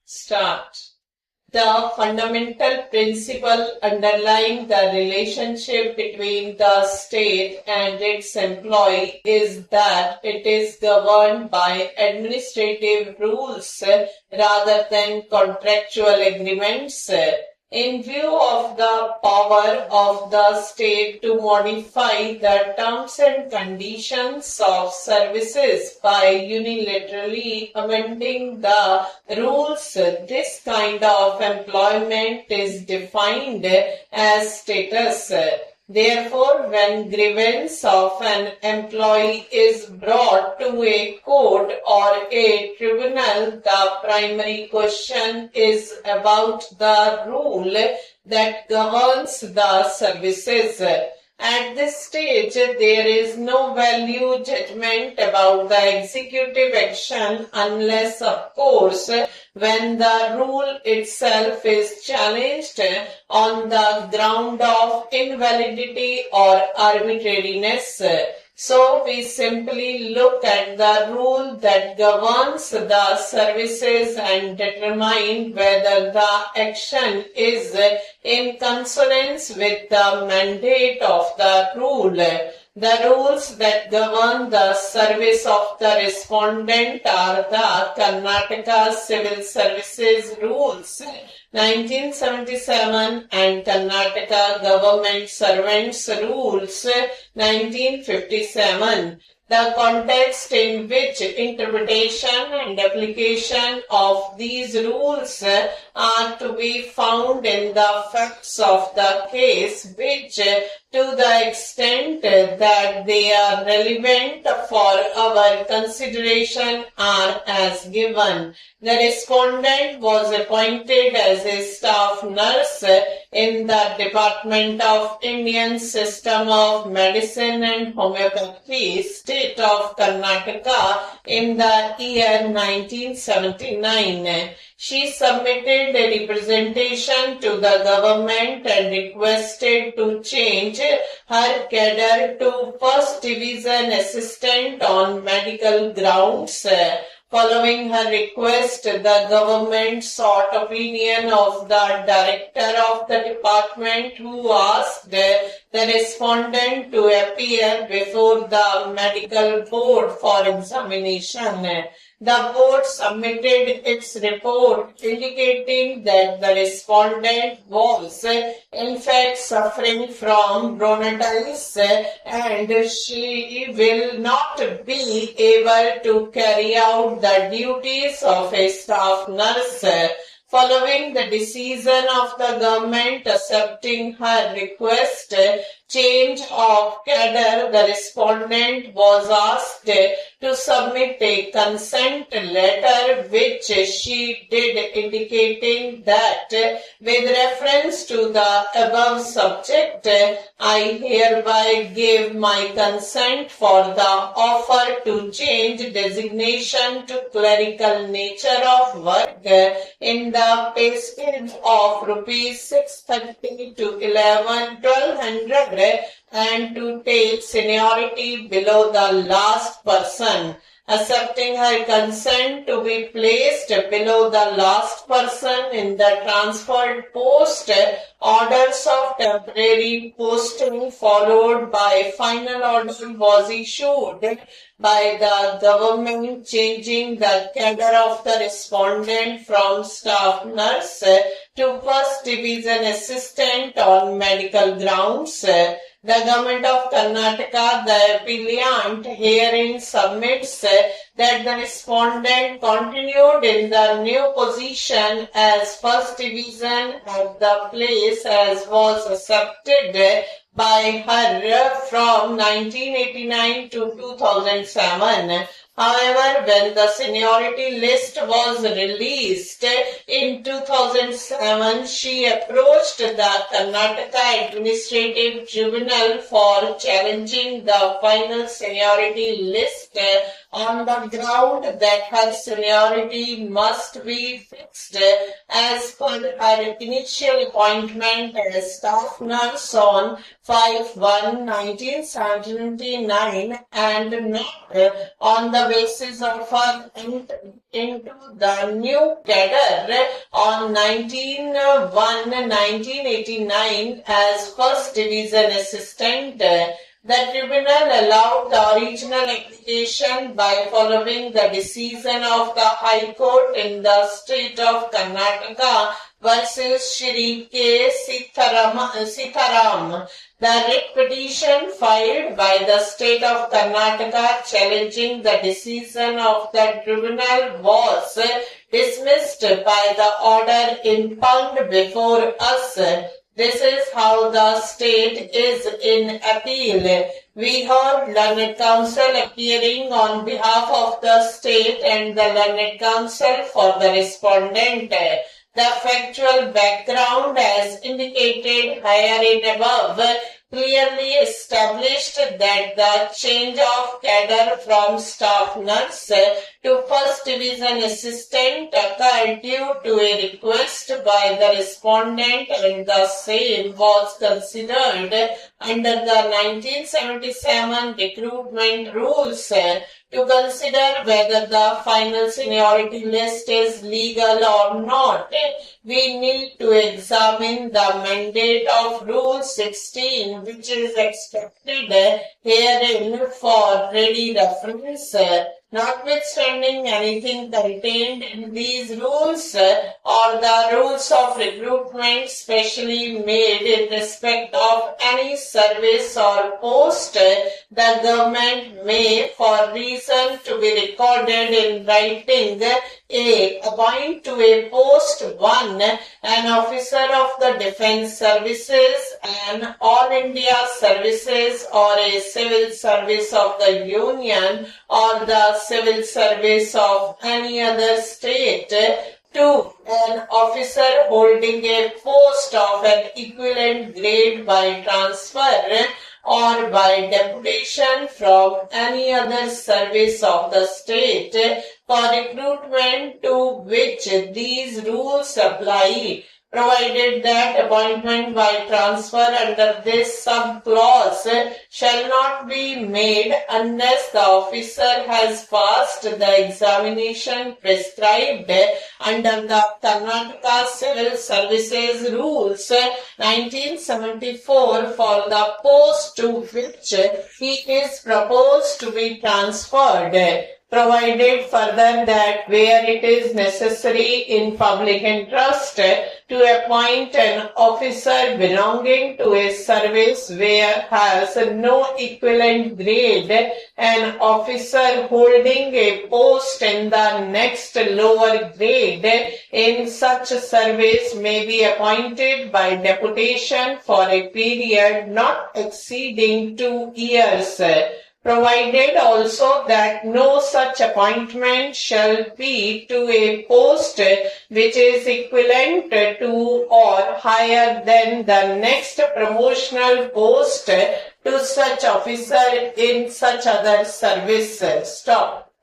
Start. The fundamental principle underlying the relationship between the state and its employee is that it is governed by administrative rules rather than contractual agreements. In view of the power of the state to modify the terms and conditions of services by unilaterally amending the rules, this kind of employment is defined as status. Therefore, when grievance of an employee is brought to a court or a tribunal, the primary question is about the rule that governs the services. At this stage, there is no value judgment about the executive action unless, of course, when the rule itself is challenged on the ground of invalidity or arbitrariness. So we simply look at the rule that governs the services and determine whether the action is in consonance with the mandate of the rule. The rules that govern the service of the respondent are the Karnataka Civil Services Rules 1977 and Karnataka Government Servants Rules 1957. The context in which interpretation and application of these rules are to be found in the facts of the case, which, to the extent that they are relevant for our consideration, are as given. The respondent was appointed as a staff nurse in the Department of Indian System of Medicine and Homeopathy, State of Karnataka, in the year 1979. She submitted a representation to the government and requested to change her cadre to First Division Assistant on medical grounds. Following her request, the government sought opinion of the director of the department, who asked the respondent to appear before the medical board for examination. The board submitted its report indicating that the respondent was in fact suffering from bronchitis and she will not be able to carry out the duties of a staff nurse. Following the decision of the government accepting her request, change of cadre, the respondent was asked to submit a consent letter, which she did, indicating that with reference to the above subject, I hereby give my consent for the offer to change designation to clerical nature of work in the pay scale of rupees 630 to 1200 and to take seniority below the last person. Accepting her consent to be placed below the last person in the transferred post, orders of temporary posting followed by final order was issued by the government changing the cadre of the respondent from staff nurse to First Division Assistant on medical grounds. The government of Karnataka, the appellant, herein submits that the respondent continued in the new position as First Division at the place as was accepted by her from 1989 to 2007. However, when the seniority list was released in 2007, she approached the Karnataka Administrative Tribunal for challenging the final seniority list on the ground that her seniority must be fixed as per her initial appointment as staff nurse on 5/1/1979 and not on the basis of her into the new cadre on 19/1/1989 as first division assistant. The tribunal allowed the original application by following the decision of the High Court in the state of Karnataka versus Shri K. Sitharam. The writ petition filed by the state of Karnataka challenging the decision of the tribunal was dismissed by the order impugned before us. This is how the state is in appeal. We heard learned counsel appearing on behalf of the state and the learned counsel for the respondent. The factual background as indicated herein above clearly established that the change of cadre from staff nurse to first division assistant occurred due to a request by the respondent and the same was considered under the 1977 recruitment rules to consider whether the final seniority list is legal or not. We need to examine the mandate of Rule 16, which is expected herein for ready reference. Notwithstanding anything contained in these rules or the rules of recruitment specially made in respect of any service or post, the government may, for reason to be recorded in writing, A. Appoint to a post 1 an officer of the defense services, an All India services or a civil service of the union or the civil service of any other state. 2. An officer holding a post of an equivalent grade by transfer or by deputation from any other service of the state for recruitment to which these rules apply, provided that appointment by transfer under this sub-clause shall not be made unless the officer has passed the examination prescribed under the Karnataka Civil Services Rules 1974 for the post to which he is proposed to be transferred. Provided further that where it is necessary in public interest to appoint an officer belonging to a service where has no equivalent grade, an officer holding a post in the next lower grade in such service may be appointed by deputation for a period not exceeding 2 years. Provided also that no such appointment shall be to a post which is equivalent to or higher than the next promotional post to such officer in such other service. Stop.